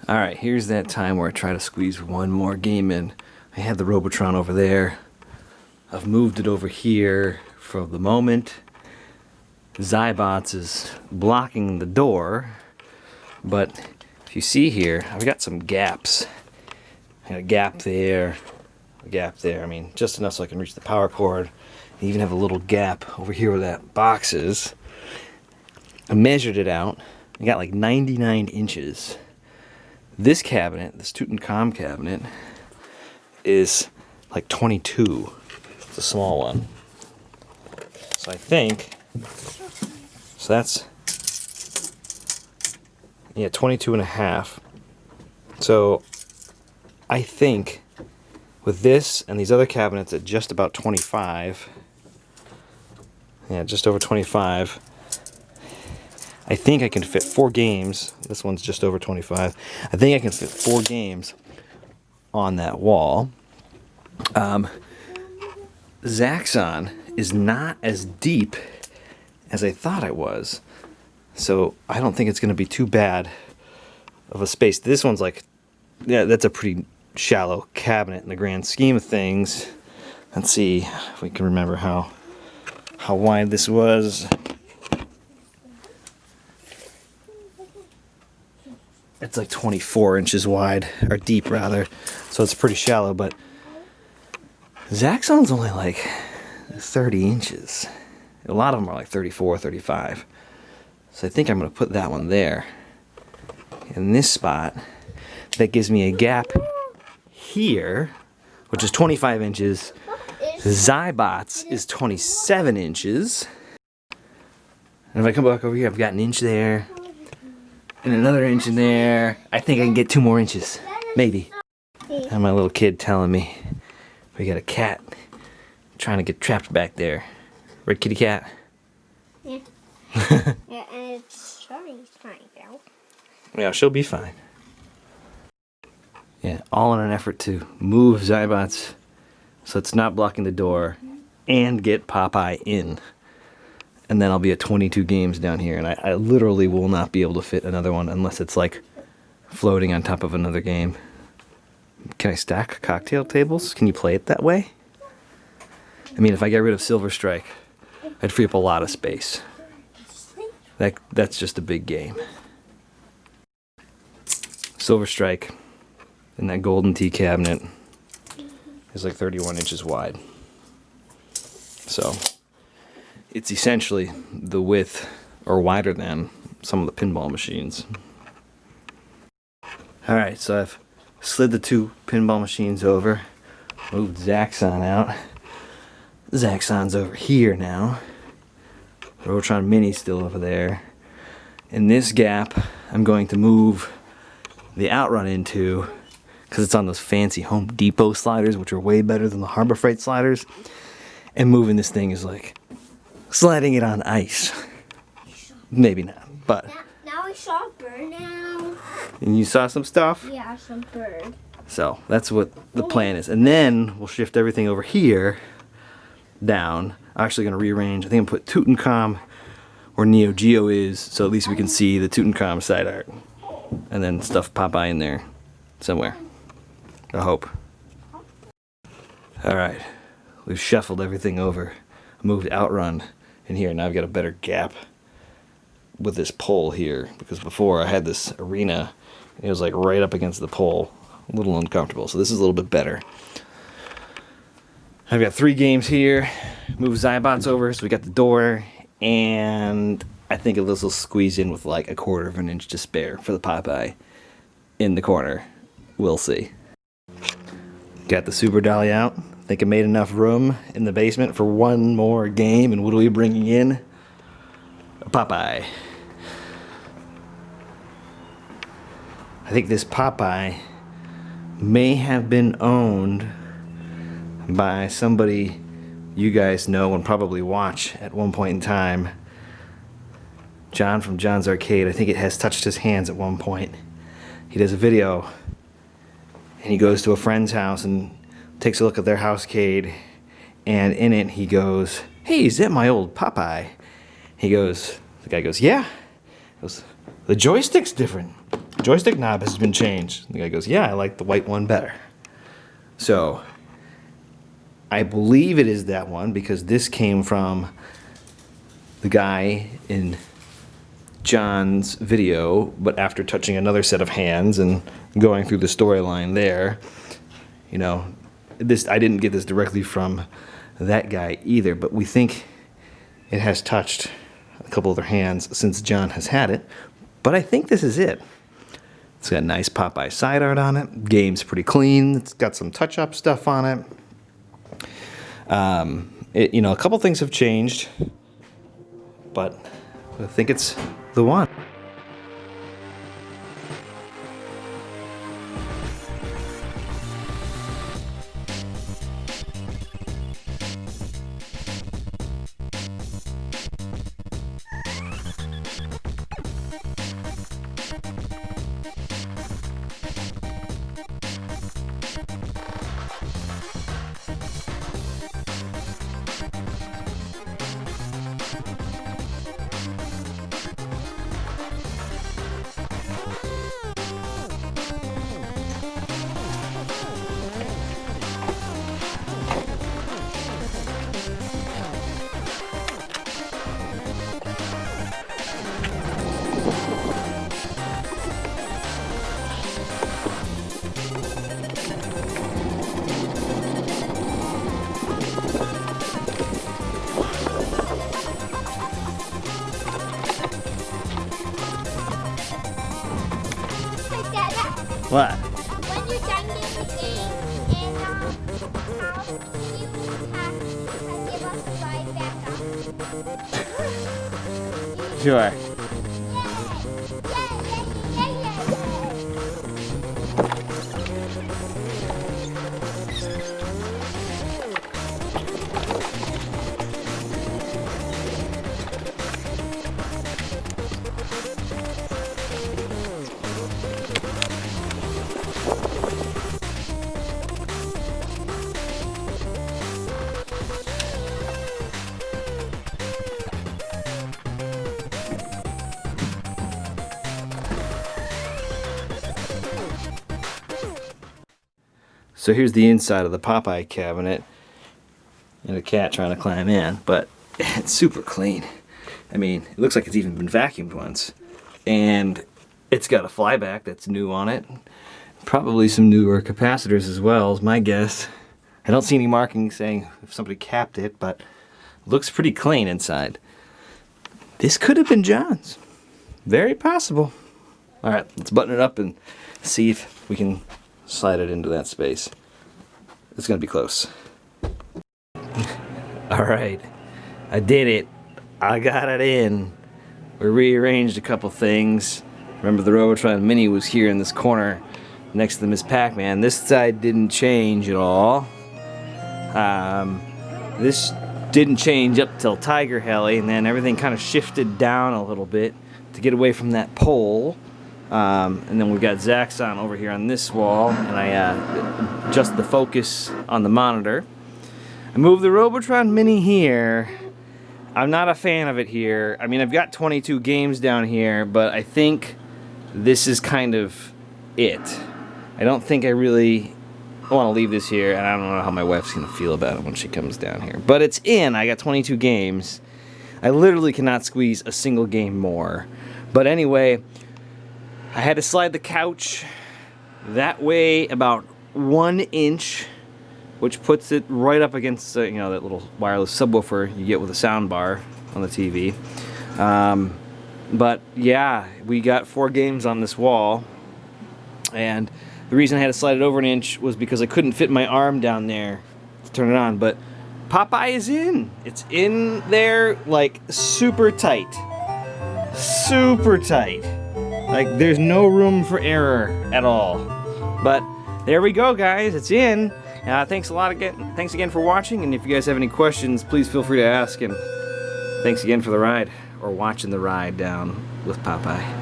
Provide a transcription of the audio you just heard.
Alright, here's that time where I try to squeeze one more game in. I had the Robotron over there. I've moved it over here for the moment. Zybots is blocking the door, but if you see here, I've got some gaps. I got a gap there, a gap there. I mean, just enough so I can reach the power cord. I even have a little gap over here where that box is. I measured it out. I got like 99 inches. This cabinet, this Tutankhamun cabinet, is like 22. It's a small one. So I think, so that's, yeah, 22 and a half. So I think with this and these other cabinets at just about 25, yeah, just over 25, I think I can fit 4 games. This one's just over 25. I think I can fit 4 games on that wall. Zaxxon is not as deep as I thought it was. So I don't think it's going to be too bad of a space. This one's like, yeah, that's a pretty shallow cabinet in the grand scheme of things. Let's see if we can remember how wide this was. It's like 24 inches wide, or deep rather, so it's pretty shallow, but Zaxxon's only like 30 inches. A lot of them are like 34, 35. So I think I'm going to put that one there. In this spot, that gives me a gap here, which is 25 inches. Zybot's is 27 inches. And if I come back over here, I've got an inch there. And another inch in there. I think I can get 2 more inches. Maybe. And my little kid telling me we got a cat trying to get trapped back there. Right, kitty cat? Yeah. Yeah, and it's fine now. Yeah, she'll be fine. Yeah, all in an effort to move Zybots so it's not blocking the door and get Popeye in. And then I'll be at 22 games down here, and I literally will not be able to fit another one unless it's like floating on top of another game. Can I stack cocktail tables? Can you play it that way? I mean, if I get rid of Silver Strike, I'd free up a lot of space. That's just a big game. Silver Strike in that golden tea cabinet is like 31 inches wide. So it's essentially the width or wider than some of the pinball machines. Alright, so I've slid the 2 pinball machines over, moved Zaxxon out. Zaxxon's over here now. Robotron Mini's still over there. In this gap, I'm going to move the Outrun into, because it's on those fancy Home Depot sliders, which are way better than the Harbor Freight sliders. And moving this thing is like sliding it on ice. Maybe not, but. Now I saw a bird now. And you saw some stuff? Yeah, some bird. So that's what the plan is. And then we'll shift everything over here down. I'm actually going to rearrange. I think I'm going to put Tutankhamun where Neo Geo is, so at least we can see the Tutankhamun side art. And then stuff Popeye in there somewhere. I hope. Alright, we've shuffled everything over. I moved Outrun in here. Now I've got a better gap with this pole here, because before I had this arena and it was like right up against the pole. A little uncomfortable, so this is a little bit better. I've got 3 games here. Move Zybots over, so we got the door, and I think this will squeeze in with like 1/4 of an inch to spare for the Popeye in the corner. We'll see. Got the Super Dolly out. Think I made enough room in the basement for 1 more game, and what are we bringing in? A Popeye. I think this Popeye may have been owned by somebody you guys know and probably watch at one point in time. John from John's Arcade. I think it has touched his hands at one point. He does a video and he goes to a friend's house and takes a look at their housecade, and in it he goes, "Hey, is that my old Popeye?" The guy goes, "Yeah." He goes, "The joystick's different." joystick knob has been changed. The guy goes, yeah, I like the white one better. So I believe it is that one because this came from the guy in John's video, but after touching another set of hands and going through the storyline there, you know, this, I didn't get this directly from that guy either, but we think it has touched a couple other hands since John has had it, but I think this is it. It's got nice Popeye side art on it. Game's pretty clean. It's got some touch-up stuff on it. You know, a couple things have changed, but I think it's the one. What? When you're done getting the game and house, you have to give us a ride back up. Sure. So here's the inside of the Popeye cabinet, and a cat trying to climb in, but it's super clean. I mean, it looks like it's even been vacuumed once. And it's got a flyback that's new on it. Probably some newer capacitors as well, is my guess. I don't see any markings saying if somebody capped it, but it looks pretty clean inside. This could have been John's. Very possible. All right, let's button it up and see if we can slide it into that space. It's gonna be close. All right, I did it. I got it in. We rearranged a couple things. Remember the Robotron Mini was here in this corner next to the Miss Pac-Man. This side didn't change at all. This didn't change up till Tiger Heli, and then everything kind of shifted down a little bit to get away from that pole. And then we've got Zaxxon over here on this wall, and I adjust the focus on the monitor. I moved the Robotron Mini here. I'm not a fan of it here. I mean, I've got 22 games down here, but I think this is kind of it. I don't think I really want to leave this here, and I don't know how my wife's going to feel about it when she comes down here. But it's in. I got 22 games. I literally cannot squeeze a single game more. But anyway, I had to slide the couch that way about 1 inch, which puts it right up against you know, that little wireless subwoofer you get with a sound bar on the TV. But yeah, we got 4 games on this wall, and the reason I had to slide it over 1 inch was because I couldn't fit my arm down there to turn it on. But Popeye is in. It's in there like super tight. Super tight. Like, there's no room for error at all. But there we go, guys. It's in. Thanks a lot again. Thanks again for watching. And if you guys have any questions, please feel free to ask. And thanks again for the ride, or watching the ride down with Popeye.